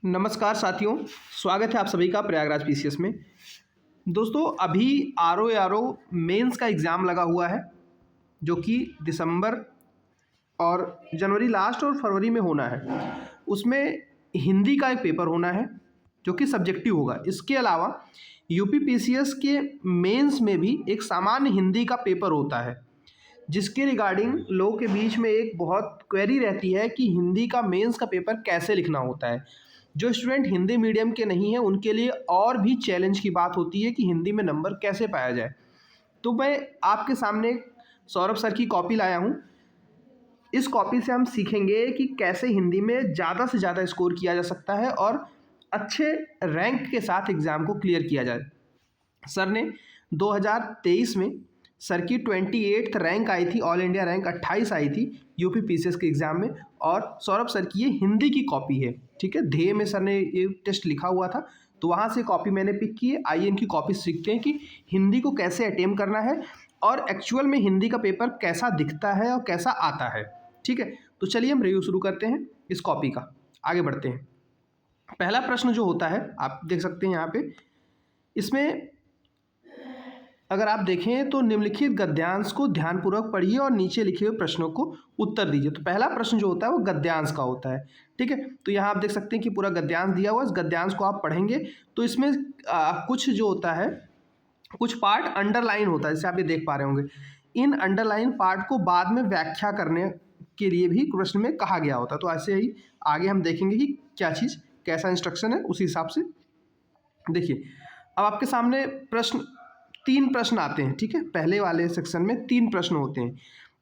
नमस्कार साथियों, स्वागत है आप सभी का प्रयागराज पीसीएस में। दोस्तों अभी आर ओ मेंस का एग्ज़ाम लगा हुआ है जो कि दिसंबर और जनवरी लास्ट और फरवरी में होना है। उसमें हिंदी का एक पेपर होना है जो कि सब्जेक्टिव होगा। इसके अलावा यूपी पीसीएस के मेंस में भी एक सामान्य हिंदी का पेपर होता है जिसके रिगार्डिंग लोगों के बीच में एक बहुत क्वेरी रहती है कि हिंदी का मेंस का पेपर कैसे लिखना होता है। जो स्टूडेंट हिंदी मीडियम के नहीं हैं उनके लिए और भी चैलेंज की बात होती है कि हिंदी में नंबर कैसे पाया जाए। तो मैं आपके सामने सौरभ सर की कॉपी लाया हूँ। इस कॉपी से हम सीखेंगे कि कैसे हिंदी में ज़्यादा से ज़्यादा स्कोर किया जा सकता है और अच्छे रैंक के साथ एग्ज़ाम को क्लियर किया जाए। सर ने 2023 में सर की 28th रैंक आई थी, ऑल इंडिया रैंक 28 आई थी यूपी पीसीएस के एग्ज़ाम में। और सौरभ सर की ये हिंदी की कॉपी है, ठीक है। ध्येय में सर ने ये टेस्ट लिखा हुआ था तो वहाँ से कॉपी मैंने पिक की है। आइए इनकी कॉपी सीखते हैं कि हिंदी को कैसे अटेम्प्ट करना है और एक्चुअल में हिंदी का पेपर कैसा दिखता है और कैसा आता है, ठीक है। तो चलिए हम रिव्यू शुरू करते हैं इस कॉपी का, आगे बढ़ते हैं। पहला प्रश्न जो होता है आप देख सकते हैं यहाँ पे, इसमें अगर आप देखें तो निम्नलिखित गद्यांश को ध्यानपूर्वक पढ़िए और नीचे लिखे हुए प्रश्नों को उत्तर दीजिए। तो पहला प्रश्न जो होता है वो गद्यांश का होता है, ठीक है। तो यहाँ आप देख सकते हैं कि पूरा गद्यांश दिया हुआ है। इस गद्यांश को आप पढ़ेंगे तो इसमें कुछ जो होता है, कुछ पार्ट अंडरलाइन होता है, जैसे आप ये देख पा रहे होंगे। इन अंडरलाइन पार्ट को बाद में व्याख्या करने के लिए भी प्रश्न में कहा गया होता है। तो ऐसे ही आगे हम देखेंगे कि क्या चीज़ कैसा इंस्ट्रक्शन है, उसी हिसाब से देखिए। अब आपके सामने तीन प्रश्न आते हैं, ठीक है। पहले वाले सेक्शन में 3 प्रश्न होते हैं।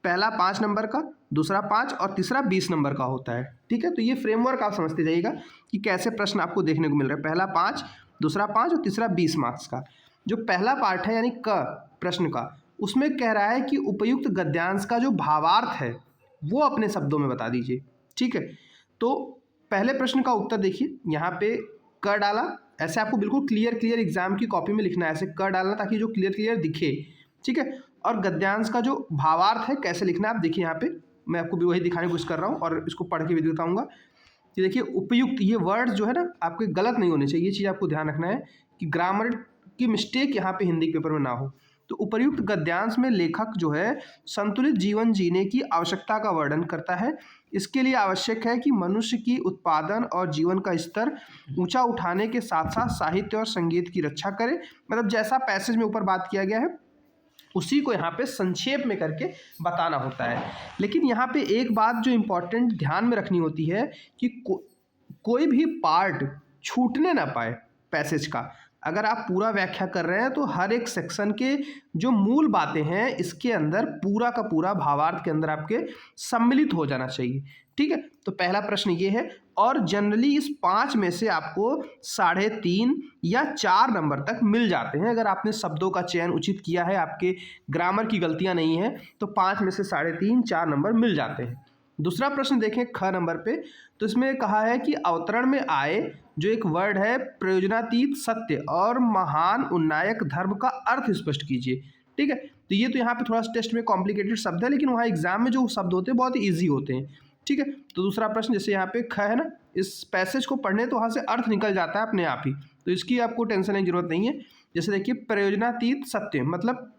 पहला 5 नंबर का, दूसरा 5 और तीसरा 20 नंबर का होता है, ठीक है। तो ये फ्रेमवर्क आप समझते जाइएगा कि कैसे प्रश्न आपको देखने को मिल रहा है। पहला 5, दूसरा 5 और तीसरा 20 मार्क्स का। जो पहला पार्ट है यानी क प्रश्न का, उसमें कह रहा है कि उपयुक्त गद्यांश का जो भावार्थ है वो अपने शब्दों में बता दीजिए, ठीक है। तो पहले प्रश्न का उत्तर देखिए, यहाँ पे क डाला। ऐसे आपको बिल्कुल क्लियर एग्जाम की कॉपी में लिखना है, ऐसे क डालना ताकि जो क्लियर दिखे, ठीक है। और गद्यांश का जो भावार्थ है कैसे लिखना है आप देखिए। यहाँ पे मैं आपको भी वही दिखाने की कोशिश कर रहा हूँ और इसको पढ़ के भी दिखाऊंगा कि देखिए उपयुक्त, ये वर्ड जो है ना आपके गलत नहीं होने चाहिए। ये चीज़ आपको ध्यान रखना है कि ग्रामर की मिस्टेक यहाँ पे हिंदी के पेपर में ना हो। तो उपर्युक्त गद्यांश में लेखक जो है संतुलित जीवन जीने की आवश्यकता का वर्णन करता है। इसके लिए आवश्यक है कि मनुष्य की उत्पादन और जीवन का स्तर ऊंचा उठाने के साथ साथ साहित्य और संगीत की रक्षा करे। मतलब जैसा पैसेज में ऊपर बात किया गया है उसी को यहाँ पे संक्षेप में करके बताना होता है। लेकिन यहाँ पे एक बात जो इम्पोर्टेंट ध्यान में रखनी होती है कि कोई भी पार्ट छूटने ना पाए पैसेज का। अगर आप पूरा व्याख्या कर रहे हैं तो हर एक सेक्शन के जो मूल बातें हैं इसके अंदर पूरा का पूरा भावार्थ के अंदर आपके सम्मिलित हो जाना चाहिए, ठीक है। तो पहला प्रश्न ये है। और जनरली इस 5 में से आपको 3.5 या 4 नंबर तक मिल जाते हैं अगर आपने शब्दों का चयन उचित किया है, आपके ग्रामर की गलतियां नहीं है तो 5 में से 3.5 4 नंबर मिल जाते हैं। दूसरा प्रश्न देखें ख नंबर पे, तो इसमें कहा है कि अवतरण में आए जो एक वर्ड है प्रयोजनातीत सत्य और महान उन्नायक धर्म का अर्थ स्पष्ट कीजिए, ठीक है। तो ये तो यहाँ पे थोड़ा टेस्ट में कॉम्प्लिकेटेड शब्द है लेकिन वहाँ एग्जाम में जो शब्द होते हैं बहुत ही ईजी होते हैं, ठीक है। तो दूसरा प्रश्न जैसे यहाँ पे ख है ना, इस पैसेज को पढ़ने तो वहाँ से अर्थ निकल जाता है अपने आप ही, तो इसकी आपको टेंशन की जरूरत नहीं है। जैसे देखिए प्रयोजनातीत सत्य मतलब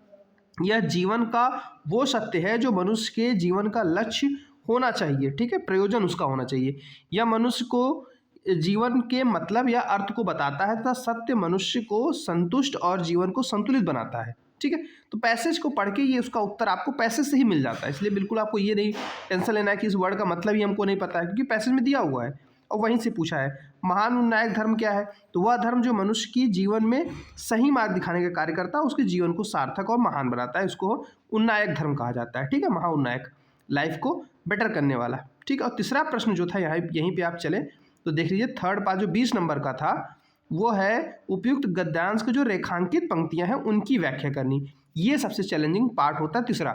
यह जीवन का वो सत्य है जो मनुष्य के जीवन का लक्ष्य होना चाहिए, ठीक है। प्रयोजन उसका होना चाहिए। यह मनुष्य को जीवन के मतलब या अर्थ को बताता है तथा सत्य मनुष्य को संतुष्ट और जीवन को संतुलित बनाता है, ठीक है। तो पैसेज को पढ़ के ये उसका उत्तर आपको पैसेज से ही मिल जाता है। इसलिए बिल्कुल आपको ये नहीं टेंशन लेना है कि इस वर्ड का मतलब ही हमको नहीं पता है, क्योंकि पैसेज में दिया हुआ है और वहीं से पूछा है। महान उन्नायक धर्म क्या है, तो वह धर्म जो मनुष्य की जीवन में सही मार्ग दिखाने का कार्य करता है, उसके जीवन को सार्थक और महान बनाता है, इसको उन्नायक धर्म कहा जाता है, ठीक है। महा उन्नायक, लाइफ को बेटर करने वाला, ठीक है। और तीसरा प्रश्न जो था यहाँ यहीं पे आप चले तो देख लीजिए, थर्ड पार्ट जो 20 नंबर का था वो है उपयुक्त गद्यांश के जो रेखांकित पंक्तियां हैं उनकी व्याख्या करनी। ये सबसे चैलेंजिंग पार्ट होता है तीसरा।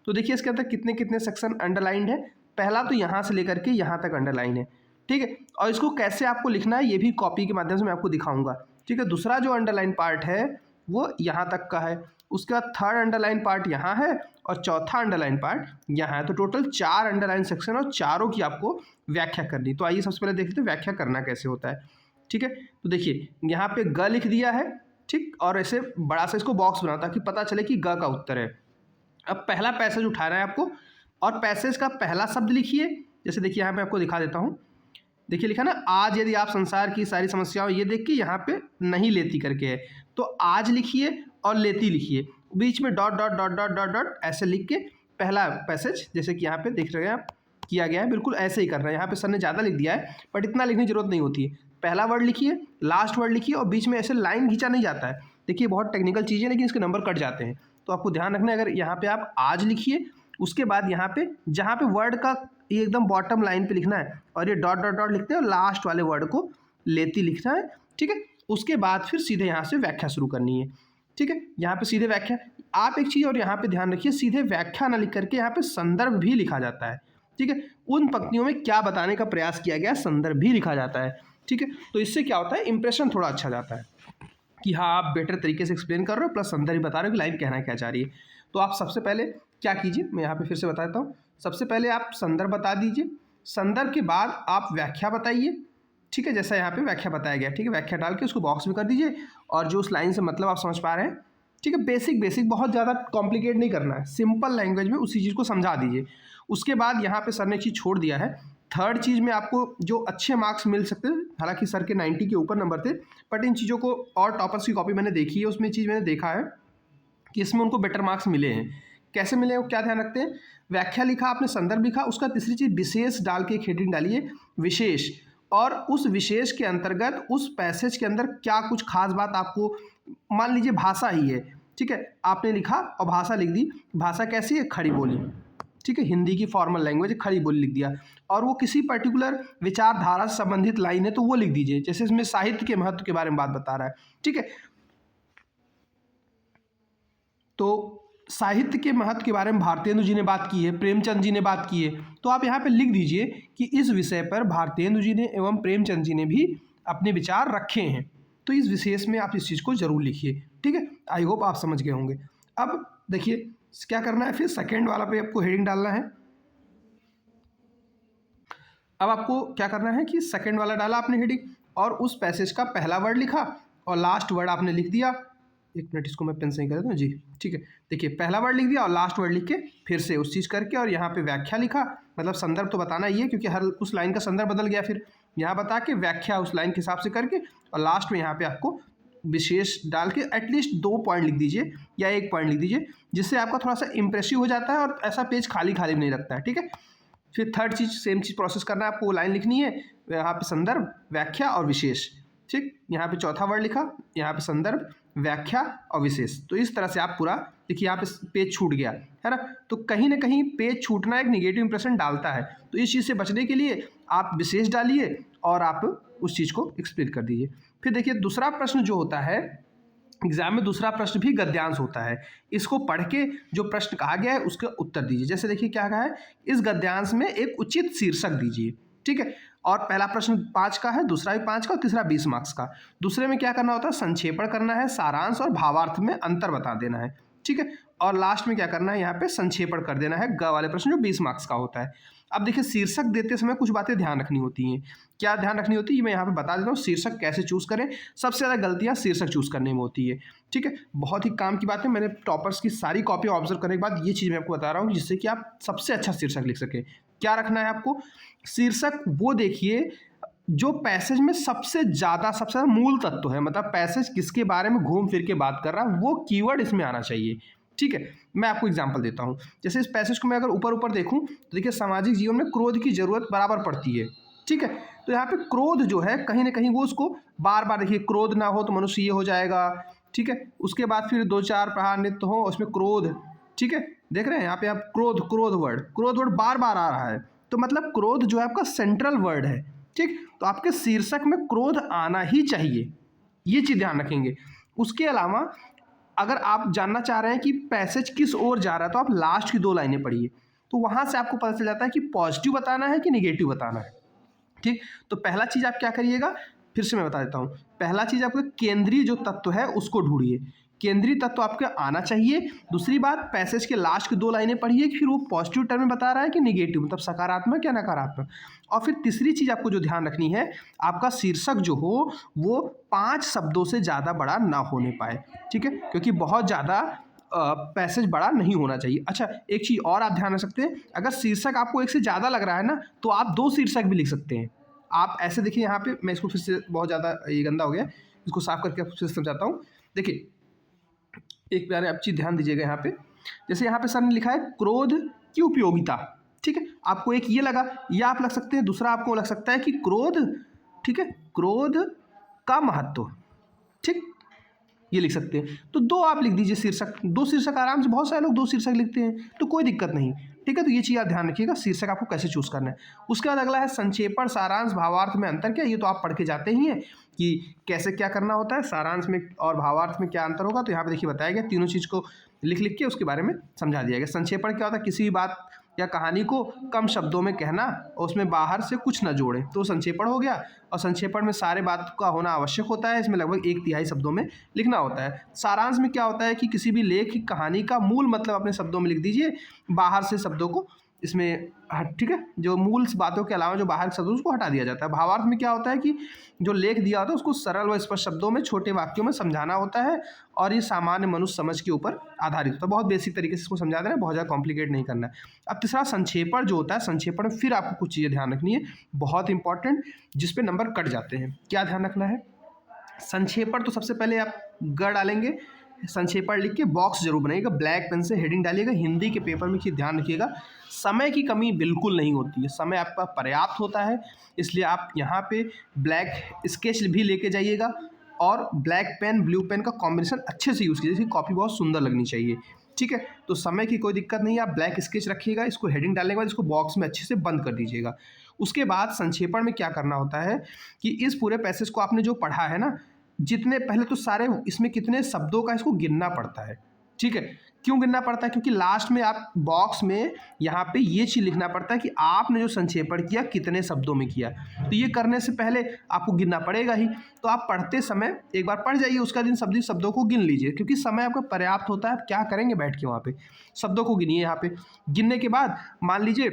तो देखिए इसके अंदर कितने कितने सेक्शन अंडरलाइंड है। पहला तो यहाँ से लेकर के यहाँ तक अंडरलाइन है, ठीक है। और इसको कैसे आपको लिखना है ये भी कॉपी के माध्यम से मैं आपको दिखाऊंगा, ठीक है। दूसरा जो अंडरलाइन पार्ट है वो यहाँ तक का है, उसके बाद थर्ड अंडरलाइन पार्ट यहाँ है और चौथा अंडरलाइन पार्ट यहाँ है। तो टोटल 4 अंडरलाइन सेक्शन और चारों की आपको व्याख्या करनी। तो आइए सबसे पहले देख लेते हैं व्याख्या करना कैसे होता है। ठीक है, तो देखिए यहाँ पे ग लिख दिया है, ठीक, और ऐसे बड़ा सा इसको बॉक्स बना ताकि पता चले कि ग का उत्तर है। अब पहला पैसेज उठाना है आपको और पैसेज का पहला शब्द लिखिए। जैसे देखिए यहाँ पे आपको दिखा देता हूँ, देखिए लिखा ना, आज यदि आप संसार की सारी समस्याओं, ये देख के यहाँ पे नहीं लेती करके है, तो आज लिखिए और लेती लिखिए, बीच में dot dot dot dot dot dot ऐसे लिख के पहला पैसेज, जैसे कि यहाँ पे देख रहे हैं आप किया गया है, बिल्कुल ऐसे ही करना है। यहाँ पे सर ने ज़्यादा लिख दिया है बट इतना लिखने की जरूरत नहीं होती है। पहला वर्ड लिखिए, लास्ट वर्ड लिखिए और बीच में ऐसे लाइन खींचा नहीं जाता है। देखिए बहुत टेक्निकल चीज़ है लेकिन इसके नंबर कट जाते हैं, तो आपको ध्यान रखना है। अगर यहाँ पे आप आज लिखिए, उसके बाद यहाँ पे जहाँ पे वर्ड का ये एकदम बॉटम लाइन पे लिखना है और ये डॉट डॉट डॉट लिखते हैं और लास्ट वाले वर्ड को लेती लिखना है। ठीक है, उसके बाद फिर सीधे यहाँ से व्याख्या शुरू करनी है। ठीक है, यहाँ पे सीधे व्याख्या। आप एक चीज़ और यहाँ पे ध्यान रखिए, सीधे व्याख्या ना लिख करके यहाँ पे संदर्भ भी लिखा जाता है। ठीक है, उन पंक्तियों में क्या बताने का प्रयास किया गया संदर्भ भी लिखा जाता है। ठीक है, तो इससे क्या होता है, इंप्रेशन थोड़ा अच्छा जाता है कि हाँ आप बेटर तरीके से एक्सप्लेन कर रहे हो, प्लस संदर्भ बता रहे हो कि लाइन कहना क्या चाह रही है। तो आप सबसे पहले क्या कीजिए, मैं यहाँ पे फिर से बता देता हूँ। सबसे पहले आप संदर्भ बता दीजिए, संदर्भ के बाद आप व्याख्या बताइए। ठीक है, जैसा यहाँ पे व्याख्या बताया गया, ठीक है, व्याख्या डाल के उसको बॉक्स में कर दीजिए और जो उस लाइन से मतलब आप समझ पा रहे हैं। ठीक है, बेसिक बेसिक, बहुत ज़्यादा कॉम्प्लिकेट नहीं करना है, सिंपल लैंग्वेज में उसी चीज़ को समझा दीजिए। उसके बाद यहाँ पे सर ने एक चीज़ छोड़ दिया है, थर्ड चीज़ में आपको जो अच्छे मार्क्स मिल सकते हैं, हालांकि सर के 90 के ऊपर नंबर थे, बट इन चीज़ों को और टॉपर्स की कॉपी मैंने देखी है, उसमें चीज़ मैंने देखा है कि इसमें उनको बेटर मार्क्स मिले हैं। कैसे मिले वो क्या ध्यान रखते हैं, व्याख्या लिखा आपने, संदर्भ लिखा, उसका तीसरी चीज़ विशेष डाल के एक हेडिंग डालिए, विशेष, और उस विशेष के अंतर्गत उस पैसेज के अंदर क्या कुछ खास बात आपको, मान लीजिए भाषा ही है, ठीक है, आपने लिखा और भाषा लिख दी, भाषा कैसी है, खड़ी बोली, ठीक है, हिंदी की फॉर्मल लैंग्वेज खड़ी बोली लिख दिया, और वो किसी पर्टिकुलर विचारधारा से संबंधित लाइन है तो वो लिख दीजिए, जैसे इसमें साहित्य के महत्व के बारे में बात बता रहा है। ठीक है, तो साहित्य के महत्व के बारे में भारतेंदु जी ने बात की है, प्रेमचंद जी ने बात की है, तो आप यहाँ पे लिख दीजिए कि इस विषय पर भारतेंदु जी ने एवं प्रेमचंद जी ने भी अपने विचार रखे हैं। तो इस विशेष में आप इस चीज़ को जरूर लिखिए। ठीक है, आई होप आप समझ गए होंगे। अब देखिए क्या करना है, फिर सेकेंड वाला पे आपको हेडिंग डालना है। अब आपको क्या करना है कि सेकेंड वाला डाला आपने हेडिंग और उस पैसेज का पहला वर्ड लिखा और लास्ट वर्ड आपने लिख दिया। एक मिनट, इसको मैं पेन से ही कर देता हूँ जी। ठीक है, देखिए पहला वर्ड लिख दिया और लास्ट वर्ड लिख के फिर से उस चीज़ करके और यहाँ पे व्याख्या लिखा, मतलब संदर्भ तो बताना ही है क्योंकि हर उस लाइन का संदर्भ बदल गया, फिर यहाँ बता के व्याख्या उस लाइन के हिसाब से करके और लास्ट में यहाँ पे आपको विशेष डाल के एटलीस्ट 2 पॉइंट लिख दीजिए या 1 पॉइंट लिख दीजिए, जिससे आपका थोड़ा सा इंप्रेसिव हो जाता है और ऐसा पेज खाली खाली नहीं लगता है। ठीक है, फिर थर्ड चीज़ सेम चीज़ प्रोसेस करना है आपको, लाइन लिखनी है, यहाँ पे संदर्भ, व्याख्या और विशेष। ठीक, यहाँ पे चौथा वर्ड लिखा, यहाँ पे संदर्भ, व्याख्या और विशेष। तो इस तरह से आप पूरा देखिए, यहाँ पे पेज छूट गया है ना, तो कहीं ना कहीं पेज छूटना एक निगेटिव इंप्रेशन डालता है, तो इस चीज़ से बचने के लिए आप विशेष डालिए और आप उस चीज़ को एक्सप्लेन कर दीजिए। फिर देखिए दूसरा प्रश्न जो होता है एग्जाम में, दूसरा प्रश्न भी गद्यांश होता है, इसको पढ़ के जो प्रश्न कहा गया है उसका उत्तर दीजिए। जैसे देखिए क्या कहा है, इस गद्यांश में एक उचित शीर्षक दीजिए। ठीक है, और पहला प्रश्न 5 का है, दूसरा भी 5 का और तीसरा 20 मार्क्स का। दूसरे में क्या करना होता है, संक्षेपण करना है, सारांश और भावार्थ में अंतर बता देना है। ठीक है, और लास्ट में क्या करना है, यहाँ पे संक्षेपण कर देना है, ग वाले प्रश्न जो 20 मार्क्स का होता है। अब देखिए शीर्षक देते समय कुछ बातें ध्यान रखनी होती हैं। क्या ध्यान रखनी होती है मैं यहाँ पे बता देता हूँ। शीर्षक कैसे चूज़ करें, सबसे ज़्यादा गलतियाँ शीर्षक चूज़ करने में होती है। ठीक है, बहुत ही काम की बात है, मैंने टॉपर्स की सारी कॉपी ऑब्जर्व करने के बाद ये चीज़ मैं आपको बता रहा हूँ जिससे कि आप सबसे अच्छा शीर्षक लिख सकें। क्या रखना है आपको, शीर्षक वो देखिए जो पैसेज में सबसे ज़्यादा मूल तत्व है, मतलब पैसेज किसके बारे में घूम फिर के बात कर रहा है वो कीवर्ड इसमें आना चाहिए। ठीक है, मैं आपको एग्जांपल देता हूँ। जैसे इस पैसेज को मैं अगर ऊपर ऊपर देखूँ तो देखिए सामाजिक जीवन में क्रोध की जरूरत बराबर पड़ती है। ठीक है, तो यहाँ पे क्रोध जो है कहीं ना कहीं वो उसको बार बार देखिए, क्रोध ना हो तो मनुष्य ये हो जाएगा। ठीक है, उसके बाद फिर 2-4 प्रहार नृत्य हो उसमें क्रोध। ठीक है, देख रहे हैं यहाँ पे आप क्रोध वर्ड बार बार आ रहा है, तो मतलब क्रोध जो है आपका सेंट्रल वर्ड है। ठीक, तो आपके शीर्षक में क्रोध आना ही चाहिए, ये चीज़ ध्यान रखेंगे। उसके अलावा अगर आप जानना चाह रहे हैं कि पैसेज किस ओर जा रहा है तो आप लास्ट की 2 लाइनें पढ़िए, तो वहाँ से आपको पता चल जाता है कि पॉजिटिव बताना है कि निगेटिव बताना है। ठीक, तो पहला चीज़ आप क्या करिएगा, फिर से मैं बता देता हूँ। पहला चीज़ आपका केंद्रीय जो तत्व है उसको ढूंढिए। केंद्रीय तत्व आपके आना चाहिए। दूसरी बात, पैसेज के लास्ट की 2 लाइनें पढ़िए कि फिर वो पॉजिटिव टर्म में बता रहा है कि निगेटिव, मतलब सकारात्मक या नकारात्मक। और फिर तीसरी चीज़ आपको जो ध्यान रखनी है, आपका शीर्षक जो हो वो 5 शब्दों से ज़्यादा बड़ा ना होने पाए, ठीक है, क्योंकि बहुत ज़्यादा पैसेज बड़ा नहीं होना चाहिए। अच्छा, एक चीज़ और आप ध्यान रख सकते हैं, अगर शीर्षक आपको एक से ज़्यादा लग रहा है ना, तो आप 2 शीर्षक भी लिख सकते हैं। आप ऐसे देखिए, यहाँ पे मैं इसको फिर से, बहुत ज़्यादा ये गंदा हो गया, इसको साफ करके आपको फिर से समझाता हूँ। देखिए, एक प्यारे आप चीज़ ध्यान दीजिएगा यहाँ पे, जैसे यहाँ पे सर ने लिखा है क्रोध की उपयोगिता, ठीक है, आपको एक ये लगा, या आप लग सकते हैं, दूसरा आपको लग सकता है कि क्रोध, ठीक है, क्रोध का महत्व, ठीक, ये लिख सकते हैं। तो 2 आप लिख दीजिए शीर्षक, 2 शीर्षक आराम से, बहुत सारे लोग 2 शीर्षक लिखते हैं, तो कोई दिक्कत नहीं, ठीक है। तो ये चीज़ आप ध्यान रखिएगा, शीर्षक आपको कैसे चूज करना है। उसके बाद अगला है संक्षेपण, सारांश, भावार्थ में अंतर क्या, ये तो आप पढ़ के जाते ही हैं कि कैसे क्या करना होता है, सारांश में और भावार्थ में क्या अंतर होगा। तो यहाँ पे देखिए बताया गया, तीनों चीज़ को लिख लिख के उसके बारे में समझा दिया गया। संक्षेपण क्या होता है, किसी भी बात या कहानी को कम शब्दों में कहना और उसमें बाहर से कुछ न जोड़ें, तो संक्षेपण हो गया। और संक्षेपण में सारे बात का होना आवश्यक होता है, इसमें लगभग 1/3 शब्दों में लिखना होता है। सारांश में क्या होता है कि किसी भी लेख की कहानी का मूल मतलब अपने शब्दों में लिख दीजिए, बाहर से शब्दों को इसमें ठीक है, जो मूल बातों के अलावा जो बाहर के शब्द उसको हटा दिया जाता है। भावार्थ में क्या होता है कि जो लेख दिया होता है उसको सरल व स्पष्ट शब्दों में छोटे वाक्यों में समझाना होता है, और ये सामान्य मनुष्य समझ के ऊपर आधारित होता है। बहुत बेसिक तरीके से इसको समझा दे रहे हैं, बहुत ज़्यादा कॉम्प्लिकेट नहीं करना है। अब तीसरा संक्षेपण जो होता है, संक्षेपण में फिर आपको कुछ चीज़ें ध्यान रखनी है, बहुत इंपॉर्टेंट, जिसपे नंबर कट जाते हैं। क्या ध्यान रखना है, संक्षेपण तो सबसे पहले आप ग डालेंगे, संक्षेपण लिख के बॉक्स जरूर बनाइएगा, ब्लैक पेन से हेडिंग डालिएगा। हिंदी के पेपर में ध्यान रखिएगा, समय की कमी बिल्कुल नहीं होती है, समय आपका पर्याप्त होता है, इसलिए आप यहाँ पे ब्लैक स्केच भी लेके जाइएगा, और ब्लैक पेन ब्लू पेन का कॉम्बिनेशन अच्छे से यूज़ कीजिए, इसकी कॉपी बहुत सुंदर लगनी चाहिए, ठीक है। तो समय की कोई दिक्कत नहीं है, आप ब्लैक स्केच रखिएगा, इसको हेडिंग डालने के बाद इसको बॉक्स में अच्छे से बंद कर दीजिएगा। उसके बाद संक्षेपण में क्या करना होता है कि इस पूरे पैसेज को आपने जो पढ़ा है ना, जितने पहले तो सारे इसमें कितने शब्दों का इसको गिनना पड़ता है, ठीक है। क्यों गिनना पड़ता है, क्योंकि लास्ट में आप बॉक्स में यहाँ पे ये चीज़ लिखना पड़ता है कि आपने जो संक्षेपण किया कितने शब्दों में किया, तो ये करने से पहले आपको गिनना पड़ेगा ही। तो आप पढ़ते समय एक बार पढ़ जाइए, उसका दिन शब्दों को गिन लीजिए, क्योंकि समय आपका पर्याप्त होता है। आप क्या करेंगे, बैठ के वहाँ पे शब्दों को गिनिए। यहाँ पे गिनने के बाद मान लीजिए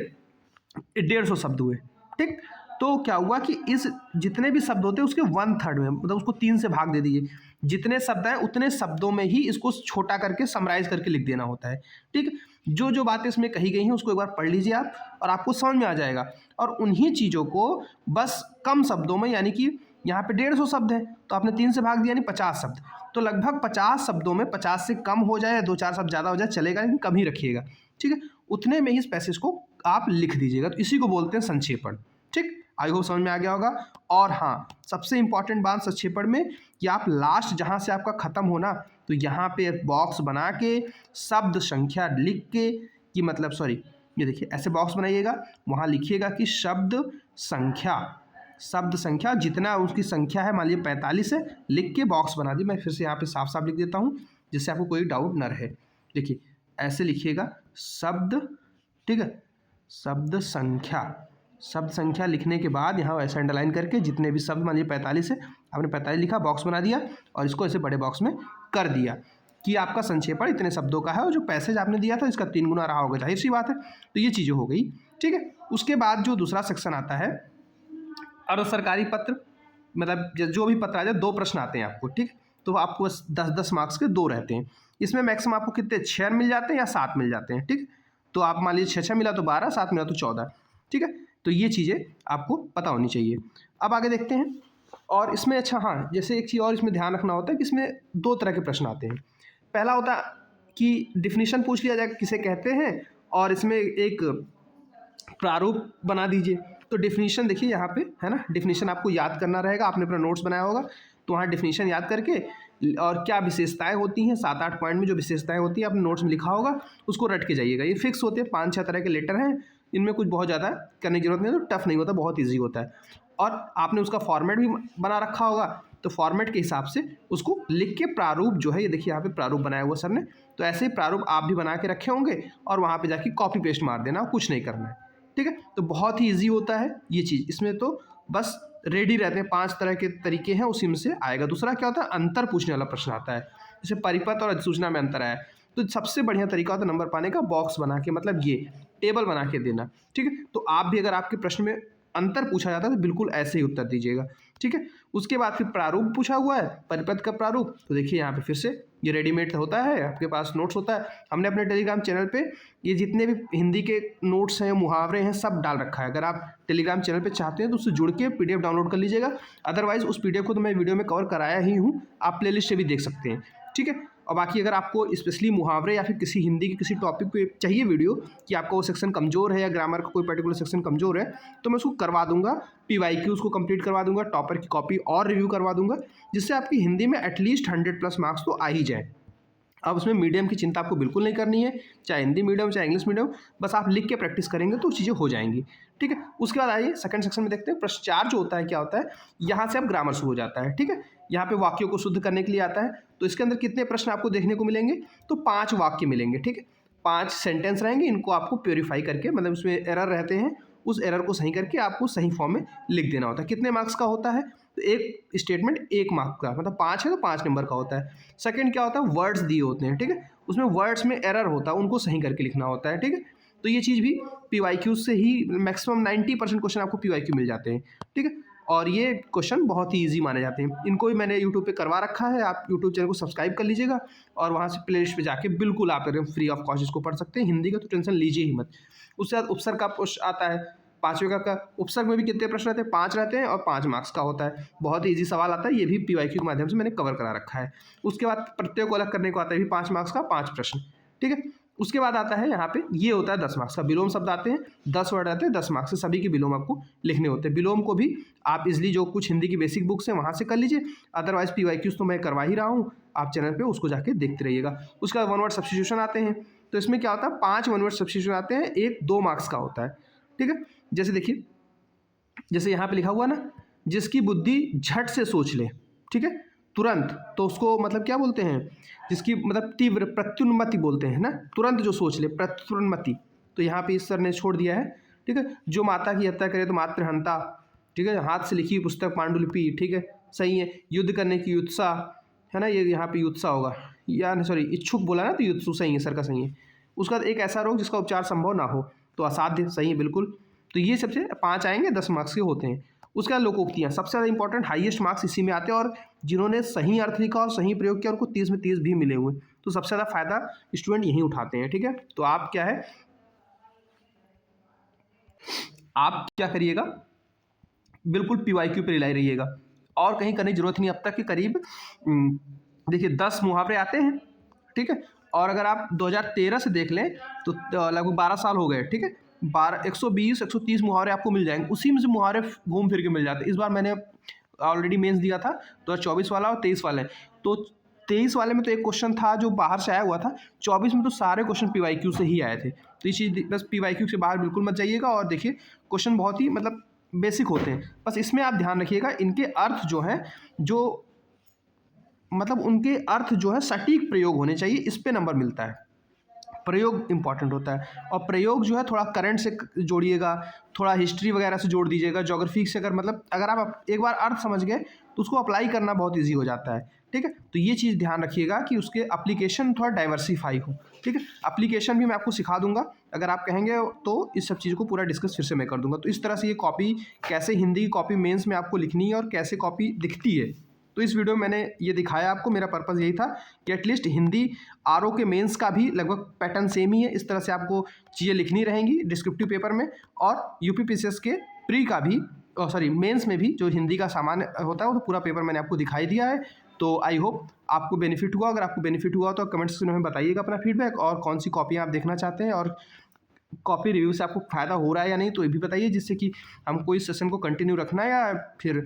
150 शब्द हुए, ठीक, तो क्या हुआ कि इस जितने भी शब्द होते हैं उसके 1/3 में, मतलब उसको 3 से भाग दे दीजिए, जितने शब्द हैं उतने शब्दों में ही इसको छोटा करके समराइज करके लिख देना होता है, ठीक। जो जो बातें इसमें कही गई हैं उसको एक बार पढ़ लीजिए आप, और आपको समझ में आ जाएगा। और उन्हीं चीज़ों को बस कम शब्दों में, यानी कि यहाँ पे 150 शब्द हैं तो आपने 3 से भाग दिया, यानी 50 शब्द, तो लगभग 50 शब्दों में, 50 से कम हो जाए या 2-4 शब्द ज़्यादा हो जाए चलेगा, लेकिन कम ही रखिएगा, ठीक है। उतने में ही इस पैसेज को आप लिख दीजिएगा, तो इसी को बोलते हैं संक्षेपण, ठीक। आई होप समझ में आ गया होगा। और हाँ, सबसे इंपॉर्टेंट बात संक्षेपण में कि आप लास्ट जहाँ से आपका खत्म होना, तो यहाँ पे बॉक्स बना के शब्द संख्या लिख के, कि मतलब सॉरी, ये देखिए ऐसे बॉक्स बनाइएगा, वहाँ लिखिएगा कि शब्द संख्या जितना उसकी संख्या है, मान लीजिए 45 है, लिख के बॉक्स बना दी। मैं फिर से यहाँ पे साफ साफ लिख देता हूँ जिससे आपको कोई डाउट न रहे। देखिए ऐसे लिखिएगा शब्द, ठीक है, शब्द संख्या लिखने के बाद यहाँ ऐसे अंडरलाइन करके जितने भी शब्द, मान लीजिए 45 है, आपने 45 लिखा, बॉक्स बना दिया, और इसको ऐसे बड़े बॉक्स में कर दिया कि आपका संक्षेपण इतने शब्दों का है, और जो पैसेज आपने दिया था इसका 3 गुना रहा होगा, जाहिर सी बात है। तो ये चीज़ें हो गई, ठीक है। उसके बाद जो दूसरा सेक्शन आता है, अर्ध सरकारी पत्र, मतलब जो भी पत्र आ जाए, 2 प्रश्न आते हैं आपको, ठीक। तो आपको 10-10 मार्क्स के 2 रहते हैं। इसमें मैक्सिमम आपको कितने 6 मिल जाते हैं या 7 मिल जाते हैं, ठीक। तो आप मान लीजिए 6 मिला तो 12, 7 मिला तो 14, ठीक है। तो ये चीज़ें आपको पता होनी चाहिए। अब आगे देखते हैं। और इसमें अच्छा हाँ, जैसे एक चीज़ और इसमें ध्यान रखना होता है कि इसमें 2 तरह के प्रश्न आते हैं। पहला होता है कि डिफिनीशन पूछ लिया जाए किसे कहते हैं, और इसमें एक प्रारूप बना दीजिए। तो डिफिनीशन देखिए यहाँ पे है ना, डिफिनीशन आपको याद करना रहेगा, आपने अपना नोट्स बनाया होगा, तो वहाँ डिफिनीशन याद करके, और क्या विशेषताएं होती हैं, 7-8 पॉइंट में जो विशेषताएं होती हैं आपने नोट्स में लिखा होगा, उसको रट के जाइएगा। ये फिक्स होते हैं, 5-6 तरह के लेटर हैं, इनमें कुछ बहुत ज़्यादा करने की जरूरत नहीं है, तो टफ नहीं होता, बहुत ईजी होता है। और आपने उसका फॉर्मेट भी बना रखा होगा, तो फॉर्मेट के हिसाब से उसको लिख के प्रारूप जो है, ये देखिए यहाँ पे प्रारूप बनाया हुआ सर ने, तो ऐसे ही प्रारूप आप भी बना के रखे होंगे, और वहाँ पे जाके कॉपी पेस्ट मार देना, कुछ नहीं करना है, ठीक है। तो बहुत ही ईजी होता है ये चीज़, इसमें तो बस रेडी रहते हैं, 5 तरह के तरीके हैं, उसी में से आएगा। दूसरा क्या होता है, अंतर पूछने वाला प्रश्न आता है। जैसे परिपथ और अधिसूचना में अंतर आया, तो सबसे बढ़िया तरीका होता है नंबर पाने का बॉक्स बना के, मतलब ये टेबल बना के देना, ठीक है। तो आप भी अगर आपके प्रश्न में अंतर पूछा जाता है तो बिल्कुल ऐसे ही उत्तर दीजिएगा, ठीक है। उसके बाद फिर प्रारूप पूछा हुआ है, परिपथ का प्रारूप, तो देखिए यहाँ पे फिर से ये रेडीमेड होता है, आपके पास नोट्स होता है। हमने अपने टेलीग्राम चैनल पे ये जितने भी हिंदी के नोट्स हैं, मुहावरे हैं, सब डाल रखा है। अगर आप टेलीग्राम चैनल पे चाहते हैं तो उससे जुड़ के पीडीएफ डाउनलोड कर लीजिएगा। अदरवाइज उस पीडीएफ को तो मैं वीडियो में कवर कराया ही हूँ, आप प्लेलिस्ट से भी देख सकते हैं, ठीक है। और बाकी अगर आपको स्पेशली मुहावरे या फिर किसी हिंदी के किसी टॉपिक पे चाहिए वीडियो कि आपका वो सेक्शन कमज़ोर है या ग्रामर का कोई पर्टिकुलर सेक्शन कमज़ोर है, तो मैं उसको करवा दूंगा, PYQ उसको कंप्लीट करवा दूंगा, टॉपर की कॉपी और रिव्यू करवा दूंगा, जिससे आपकी हिंदी में एटलीस्ट 100+ मार्क्स तो आ ही जाए। अब उसमें मीडियम की चिंता आपको बिल्कुल नहीं करनी है, चाहे हिंदी मीडियम चाहे इंग्लिश मीडियम, बस आप लिख के प्रैक्टिस करेंगे तो चीज़ें हो जाएंगी, ठीक है। उसके बाद आइए सेकंड सेक्शन में देखते हैं। प्रश्न 4 जो होता है क्या होता है, यहाँ से अब ग्रामर शुरू हो जाता है, ठीक है। यहाँ पे वाक्यों को शुद्ध करने के लिए आता है। तो इसके अंदर कितने प्रश्न आपको देखने को मिलेंगे, तो 5 वाक्य मिलेंगे, ठीक है। 5 सेंटेंस रहेंगे, इनको आपको प्योरीफाई करके, मतलब उसमें एरर रहते हैं, उस एरर को सही करके आपको सही फॉर्म में लिख देना होता है। कितने मार्क्स का होता है, तो एक स्टेटमेंट 1 मार्क का, मतलब 5 है तो 5 नंबर का होता है। सेकंड क्या होता है, वर्ड्स दिए होते हैं, ठीक है, उसमें वर्ड्स में एरर होता है, उनको सही करके लिखना होता है, ठीक है। तो ये चीज़ भी PYQ से ही मैक्सिमम 90% क्वेश्चन आपको PYQ मिल जाते हैं, ठीक है। और ये क्वेश्चन बहुत ही ईजी माने जाते हैं। इनको भी मैंने यूट्यूब पे करवा रखा है, आप यूट्यूब चैनल को सब्सक्राइब कर लीजिएगा और वहाँ से प्लेलिस्ट पे जाके बिल्कुल आप एकदम फ्री ऑफ कॉस्ट इसको पढ़ सकते हैं। हिंदी का तो टेंशन लीजिए ही मत। उसके बाद उपसर्ग का प्रश्न आता है, 5वें का उपसर्ग में भी कितने प्रश्न रहते हैं, 5 रहते हैं और 5 मार्क्स का होता है। बहुत ही ईजी सवाल आता है, ये भी PYQ के माध्यम से मैंने कवर करा रखा है। उसके बाद प्रत्यय को अलग करने को आता है भी 5 मार्क्स का 5 प्रश्न, ठीक है। उसके बाद आता है यहाँ पे, ये होता है 10 मार्क्स का। विलोम शब्द आते हैं, 10 वर्ड आते हैं, 10 मार्क्स से सभी के विलोम आपको लिखने होते हैं। विलोम को भी आप इजली जो कुछ हिंदी की बेसिक बुक्स हैं वहाँ से कर लीजिए, अदरवाइज PYQs तो मैं करवा ही रहा हूँ, आप चैनल पे उसको जाके देखते रहिएगा। उसके बाद 1 वर्ड सब्स्टिट्यूशन आते हैं, तो इसमें क्या होता है, 5 1 वर्ड सब्स्टिट्यूशन आते हैं, एक 2 मार्क्स का होता है, ठीक है। जैसे देखिए, जैसे यहाँ पे लिखा हुआ ना, जिसकी बुद्धि झट से सोच ले, ठीक है, तुरंत, तो उसको मतलब क्या बोलते हैं, जिसकी मतलब तीव्र प्रत्युन्मति बोलते हैं ना, तुरंत जो सोच ले, प्रत्युन्मति। तो यहाँ पे इस सर ने छोड़ दिया है, ठीक है। जो माता की हत्या करे तो मातृहंता, ठीक है। हाथ से लिखी पुस्तक पांडुलिपि, ठीक है, सही है। युद्ध करने की युत्सा है ना, ये यहाँ पे युत्सा होगा, या सॉरी इच्छुक बोला ना, तो युत्सु सही है, सर का सही है। उसका एक ऐसा रोग जिसका उपचार संभव ना हो, तो असाध्य, सही है बिल्कुल। तो ये सबसे 5 आएंगे, 10 मार्क्स के होते हैं। उसके बाद लोकोक्तियाँ, सबसे ज़्यादा इंपॉर्टेंट, हाईएस्ट मार्क्स इसी में आते हैं, और जिन्होंने सही अर्थ लिखा और सही प्रयोग किया उनको 30 में 30 भी मिले हुए, तो सबसे ज़्यादा फायदा स्टूडेंट यही उठाते हैं, ठीक है। तो आप क्या है, आप क्या करिएगा, बिल्कुल PYQ पे रिलाई रहिएगा और कहीं करने की जरूरत नहीं। अब तक के करीब देखिए 10 मुहावरे आते हैं, ठीक है। और अगर आप 2013 से देख लें तो लगभग 12 साल हो गए, ठीक है। 120 130 मुहावरे आपको मिल जाएंगे, उसी में से मुहावरे घूम फिर के मिल जाते हैं। इस बार मैंने ऑलरेडी मेंस दिया था 2024 वाला और 23 वाले, तो 23 वाले में तो एक क्वेश्चन था जो बाहर से आया हुआ था, 24 में तो सारे क्वेश्चन PYQ से ही आए थे। तो ये चीज़ बस PYQ से बाहर बिल्कुल मत जाइएगा। और देखिए क्वेश्चन बहुत ही मतलब बेसिक होते हैं, बस इसमें आप ध्यान रखिएगा, इनके अर्थ जो हैं, जो मतलब उनके अर्थ जो है सटीक प्रयोग होने चाहिए, इस पे नंबर मिलता है। प्रयोग इंपॉर्टेंट होता है, और प्रयोग जो है थोड़ा करंट से जोड़िएगा, थोड़ा हिस्ट्री वगैरह से जोड़ दीजिएगा, ज्योग्राफी से। अगर मतलब अगर आप एक बार अर्थ समझ गए तो उसको अप्लाई करना बहुत ईजी हो जाता है, ठीक है। तो ये चीज़ ध्यान रखिएगा कि उसके एप्लीकेशन थोड़ा डाइवर्सिफाई हो, ठीक है। एप्लीकेशन भी मैं आपको सिखा दूंगा, अगर आप कहेंगे तो इस सब चीज़ को पूरा डिस्कस फिर से मैं कर दूंगा। तो इस तरह से ये कॉपी, कैसे हिंदी की कॉपी मेंस में आपको लिखनी है और कैसे कॉपी दिखती है, तो इस वीडियो में मैंने ये दिखाया आपको। मेरा पर्पज़ यही था कि एटलीस्ट हिंदी RO के मेंस का भी लगभग पैटर्न सेम ही है, इस तरह से आपको चीज़ें लिखनी रहेंगी डिस्क्रिप्टिव पेपर में, और UPPCS के प्री का भी सॉरी मेंस में भी जो हिंदी का सामान होता है वो तो पूरा पेपर मैंने आपको दिखाई दिया है। तो आई होप आपको बेनिफिट हुआ। अगर आपको बेनिफिट हुआ तो कमेंट सेक्शन में बताइएगा अपना फीडबैक, और कौन सी कॉपियाँ आप देखना चाहते हैं, और कॉपी रिव्यू से आपको फ़ायदा हो रहा है या नहीं, तो ये भी बताइए, जिससे कि हमको इस सेशन को कंटिन्यू रखना है या फिर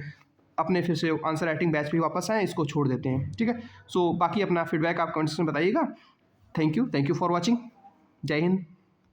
अपने फिर से आंसर राइटिंग बैच पे वापस आएँ, इसको छोड़ देते हैं, ठीक है। सो बाकी अपना फीडबैक आप कमेंट सेक्शन में बताइएगा। Thank you for watching. जय हिंद।